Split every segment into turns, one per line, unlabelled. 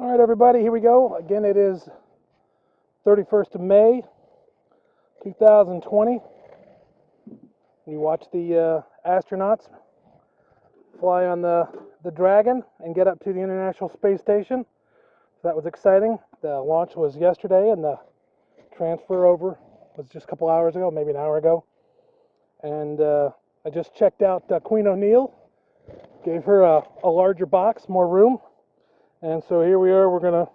All right, everybody, here we go. Again, it is 31st of May, 2020. We watched the astronauts fly on the Dragon and get up to the International Space Station. So that was exciting. The launch was yesterday, and the transfer over was just a couple hours ago, maybe an hour ago. And I just checked out Queen O'Neill, gave her a larger box, more room. And so here we are, we're going to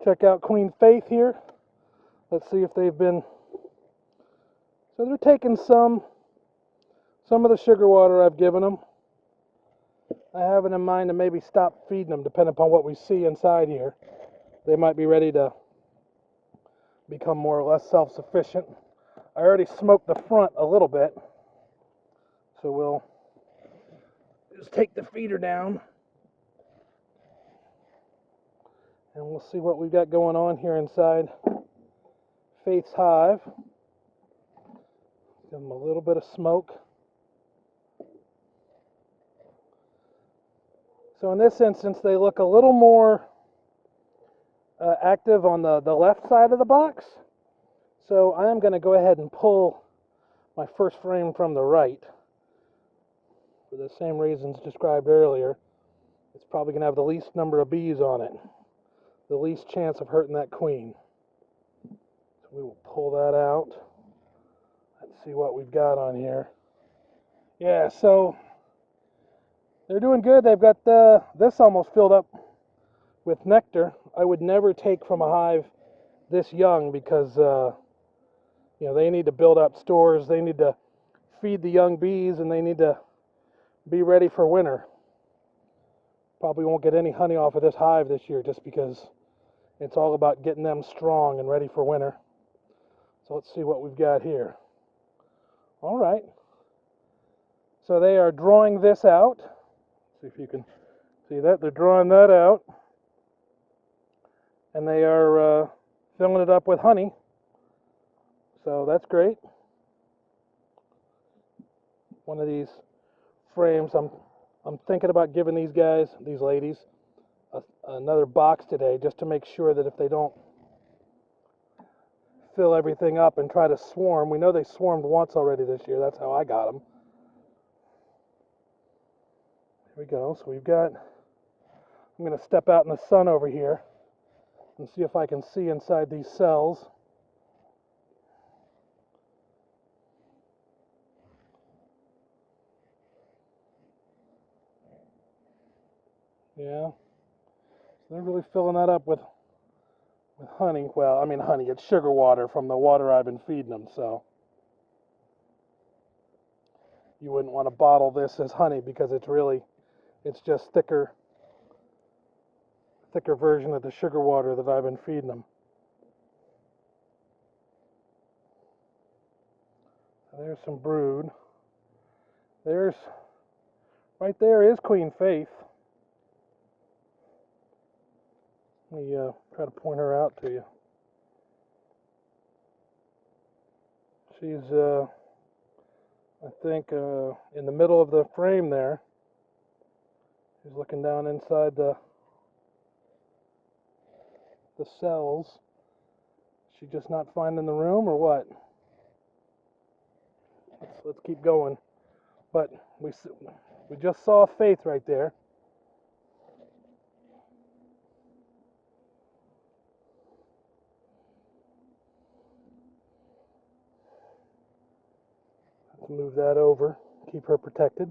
check out Queen Faith here. Let's see if they've been... So they're taking some of the sugar water I've given them. I have it in mind to maybe stop feeding them, depending upon what we see inside here. They might be ready to become more or less self-sufficient. I already smoked the front a little bit, so we'll just take the feeder down and we'll see what we've got going on here inside Faith's hive. Give them a little bit of smoke. So in this instance, they look a little more active on the left side of the box. So I am going to go ahead and pull my first frame from the right for the same reasons described earlier. It's probably going to have the least number of bees on it, the least chance of hurting that queen. So we will pull that out. Let's see what we've got on here. Yeah, so they're doing good. They've got this almost filled up with nectar. I would never take from a hive this young because they need to build up stores. They need to feed the young bees, and they need to be ready for winter. Probably won't get any honey off of this hive this year just because it's all about getting them strong and ready for winter. So let's see what we've got here. All right. So they are drawing this out. See if you can see that. They're drawing that out. And they are filling it up with honey. So that's great. One of these frames, I'm thinking about giving these guys, these ladies, another box today just to make sure that if they don't fill everything up and try to swarm. We know they swarmed once already this year. That's how I got them. Here we go. So I'm going to step out in the sun over here and see if I can see inside these cells. Yeah. So they're really filling that up with honey. Well, I mean honey, it's sugar water from the water I've been feeding them, so you wouldn't want to bottle this as honey because it's just thicker version of the sugar water that I've been feeding them. There's some brood. Right there is Queen Faith. Let me try to point her out to you. She's, I think, in the middle of the frame there. She's looking down inside the cells. She just not finding the room, or what? Let's keep going. But we just saw Faith right there. Let's move that over, keep her protected.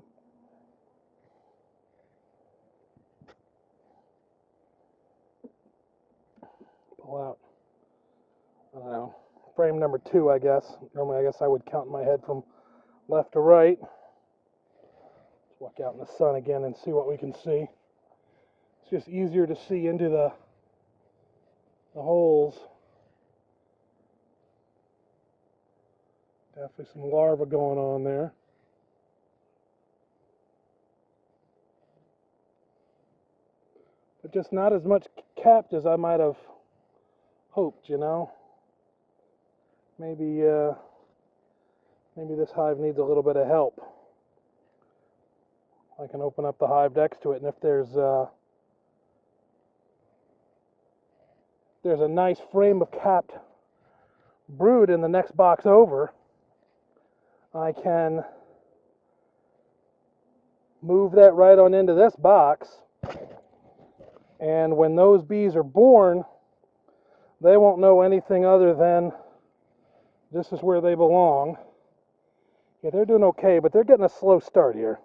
Pull out, I don't know, frame number 2, I guess. Normally, I guess I would count in my head from left to right. Let's walk out in the sun again and see what we can see. It's just easier to see into the holes. Definitely some larvae going on there. But just not as much capped as I might have hoped, Maybe this hive needs a little bit of help. I can open up the hive next to it, and if there's there's a nice frame of capped brood in the next box over, I can move that right on into this box, and when those bees are born, they won't know anything other than this is where they belong. Yeah, they're doing okay, but they're getting a slow start here.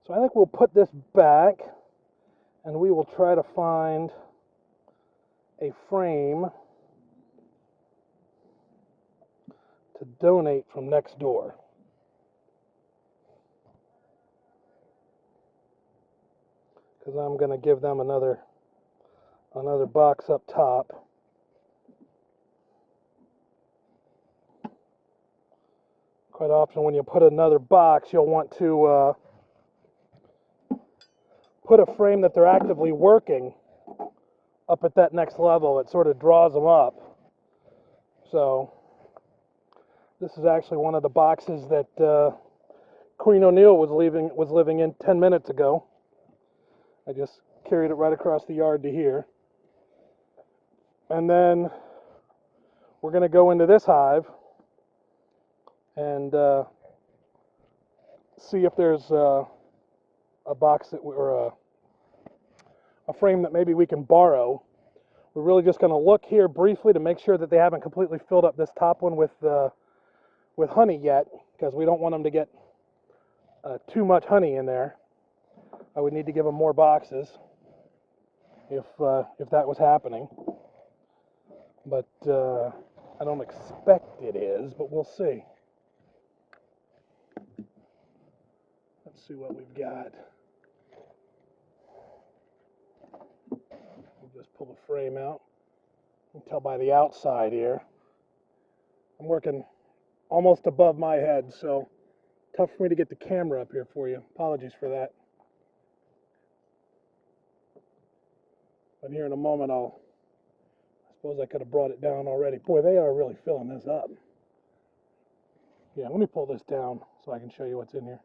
So I think we'll put this back, and we will try to find a frame to donate from next door. Because I'm going to give them another box up top. Quite often when you put another box, you'll want to put a frame that they're actively working up at that next level. It sort of draws them up. So this is actually one of the boxes that Queen O'Neill was living in 10 minutes ago. I just carried it right across the yard to here. And then we're going to go into this hive and see if there's a box that or a frame that maybe we can borrow. We're really just going to look here briefly to make sure that they haven't completely filled up this top one with honey yet, because we don't want them to get too much honey in there. I would need to give them more boxes if that was happening, but I don't expect it is, but we'll see. Let's see what we've got. We'll just pull the frame out. You can tell by the outside here. I'm working almost above my head, so tough for me to get the camera up here for you. Apologies for that. But here in a moment, I suppose I could have brought it down already. Boy, they are really filling this up. Yeah, let me pull this down so I can show you what's in here.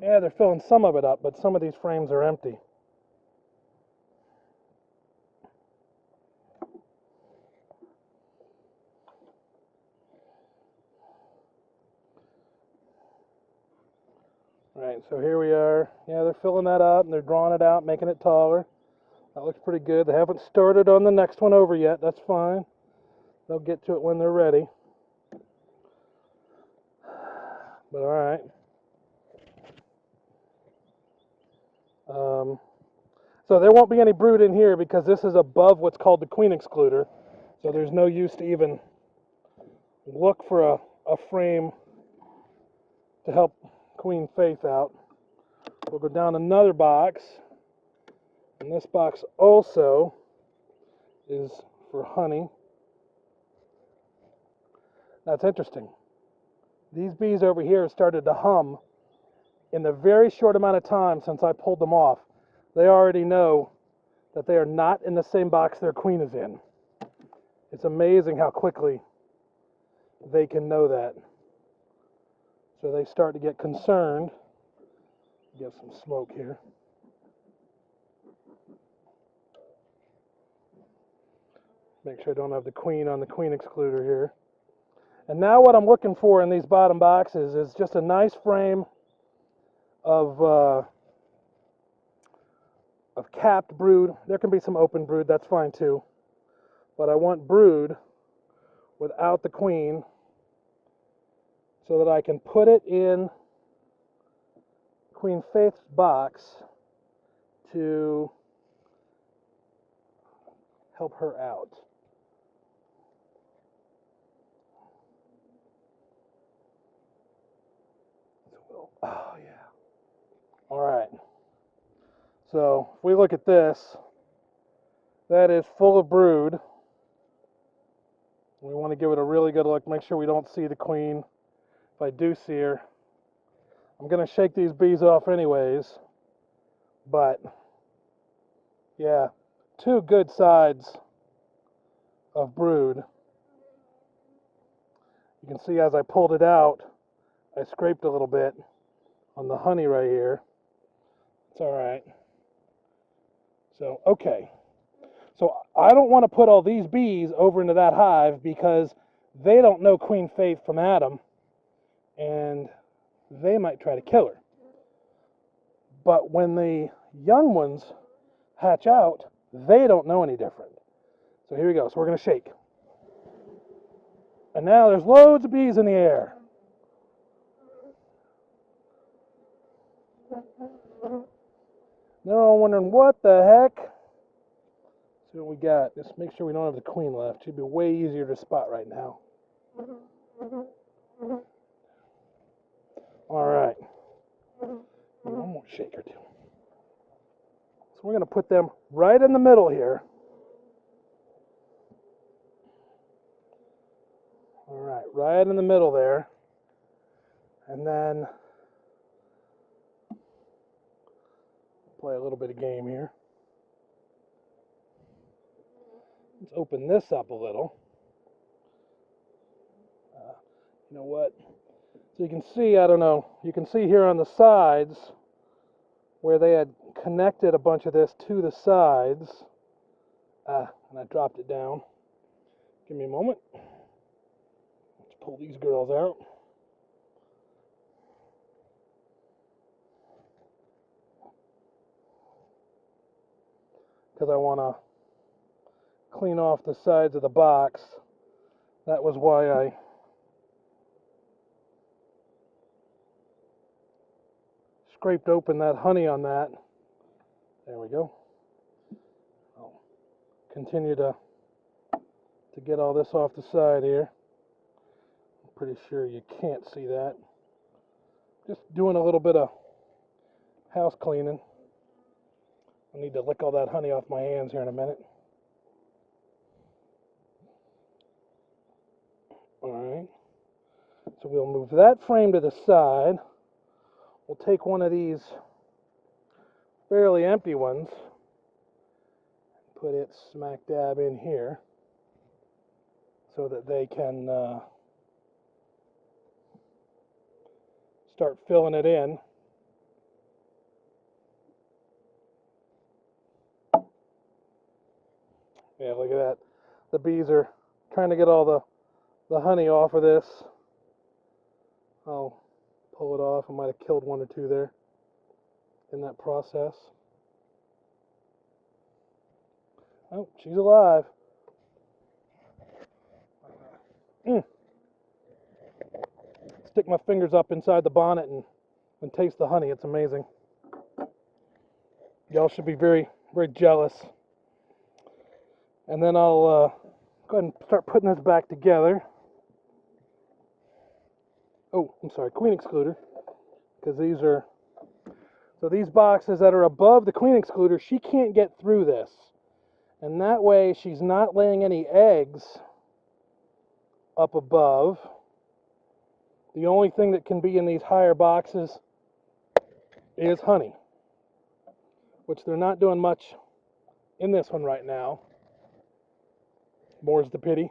Yeah, they're filling some of it up, but some of these frames are empty. Alright, so here we are. Yeah, they're filling that up and they're drawing it out, making it taller. That looks pretty good. They haven't started on the next one over yet. That's fine. They'll get to it when they're ready. But alright. So there won't be any brood in here because this is above what's called the queen excluder. So there's no use to even look for a frame to help Queen Faith out. We'll go down another box. And this box also is for honey. That's interesting. These bees over here started to hum in the very short amount of time since I pulled them off. They already know that they are not in the same box their queen is in. It's amazing how quickly they can know that. So they start to get concerned. Get some smoke here. Make sure I don't have the queen on the queen excluder here. And now what I'm looking for in these bottom boxes is just a nice frame of capped brood. There can be some open brood, that's fine too. But I want brood without the queen so that I can put it in Queen Faith's box to help her out. Oh yeah. All right. So if we look at this, that is full of brood. We want to give it a really good look, make sure we don't see the queen. If I do see her, I'm going to shake these bees off anyways. But yeah, two good sides of brood. You can see as I pulled it out, I scraped a little bit on the honey right here. It's all right. So, okay. So I don't want to put all these bees over into that hive because they don't know Queen Faith from Adam, and they might try to kill her. But when the young ones hatch out, they don't know any different. So here we go. So we're going to shake. And now there's loads of bees in the air. They're all wondering, what the heck? See what we got. Just make sure we don't have the queen left. She'd be way easier to spot right now. All right. One more shake or two. So we're going to put them right in the middle here. All right, right in the middle there. And then play a little bit of game here. Let's open this up a little. You know what? So you can see, I don't know, you can see here on the sides where they had connected a bunch of this to the sides. And I dropped it down. Give me a moment. Let's pull these girls out. Because I want to clean off the sides of the box. That was why I scraped open that honey on that. There we go. I'll continue to get all this off the side here. I'm pretty sure you can't see that. Just doing a little bit of house cleaning. I need to lick all that honey off my hands here in a minute. Alright. So we'll move that frame to the side. We'll take one of these fairly empty ones, put it smack dab in here so that they can start filling it in. Yeah, look at that. The bees are trying to get all the honey off of this. I'll pull it off. I might have killed one or two there in that process. Oh, she's alive. Stick my fingers up inside the bonnet and taste the honey. It's amazing. Y'all should be very, very jealous. And then I'll go ahead and start putting this back together. Oh, I'm sorry, queen excluder. Because these are, so these boxes that are above the queen excluder, she can't get through this. And that way she's not laying any eggs up above. The only thing that can be in these higher boxes is honey, which they're not doing much in this one right now. More's the pity.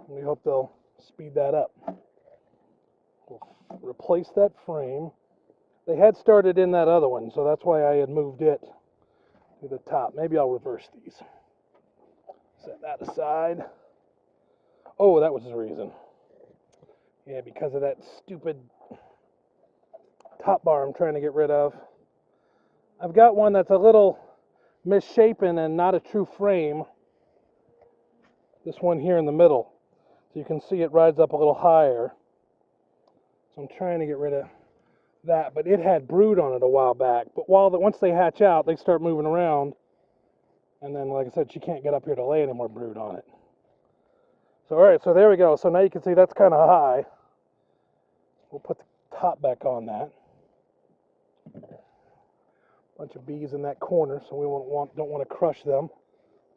We hope they'll speed that up. We'll replace that frame. They had started in that other one, so that's why I had moved it to the top. Maybe I'll reverse these. Set that aside. Oh, that was the reason. Yeah, because of that stupid top bar I'm trying to get rid of. I've got one that's a little misshapen and not a true frame. This one here in the middle. So you can see it rides up a little higher. So I'm trying to get rid of that. But it had brood on it a while back. But once they hatch out, they start moving around. And then, like I said, she can't get up here to lay any more brood on it. So, alright, so there we go. So now you can see that's kind of high. We'll put the top back on that. Bunch of bees in that corner, so we don't want to crush them.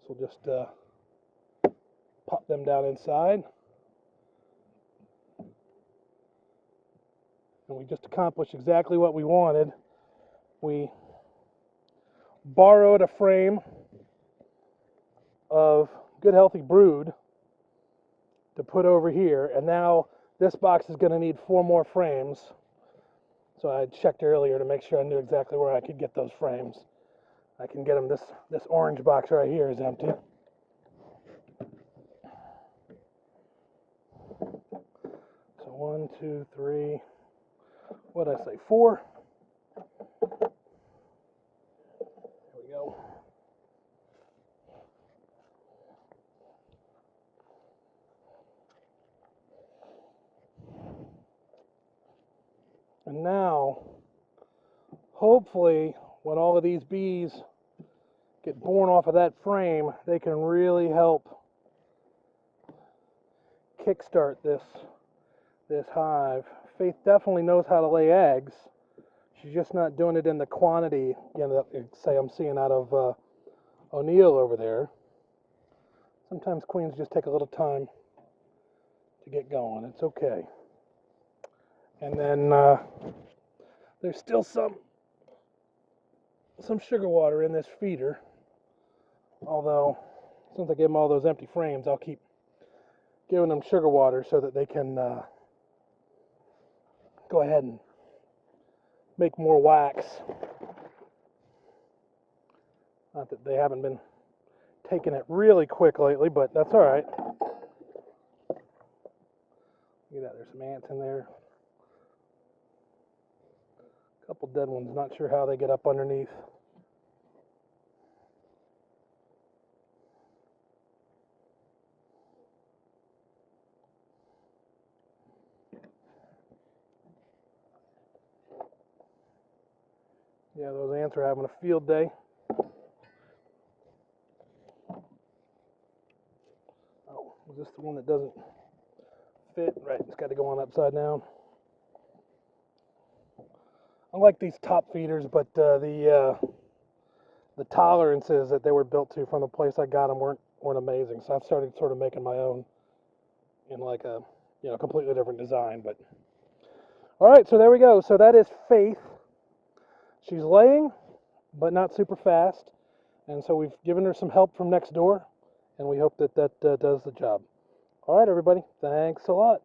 So we'll just pop them down inside. And we just accomplished exactly what we wanted. We borrowed a frame of good healthy brood to put over here, and now This box is going to need 4 more frames. So I checked earlier to make sure I knew exactly where I could get those frames. I can get them. This orange box right here is empty. So 1, 2, 3. What did I say? 4. There we go. And now, hopefully, when all of these bees get born off of that frame, they can really help kickstart this hive. Faith definitely knows how to lay eggs. She's just not doing it in the quantity, say I'm seeing out of O'Neill over there. Sometimes queens just take a little time to get going. It's okay. And then there's still some sugar water in this feeder. Although, since I gave them all those empty frames, I'll keep giving them sugar water so that they can go ahead and make more wax. Not that they haven't been taking it really quick lately, but that's all right. Look at that, there's some ants in there. A couple dead ones, not sure how they get up underneath. Yeah, those ants are having a field day. Oh, is this the one that doesn't fit? Right, it's got to go on upside down. I like these top feeders, but the tolerances that they were built to from the place I got them weren't amazing. So I've started sort of making my own in like a completely different design. But all right, so there we go. So that is Faith. She's laying, but not super fast, and so we've given her some help from next door, and we hope that does the job. All right, everybody, thanks a lot.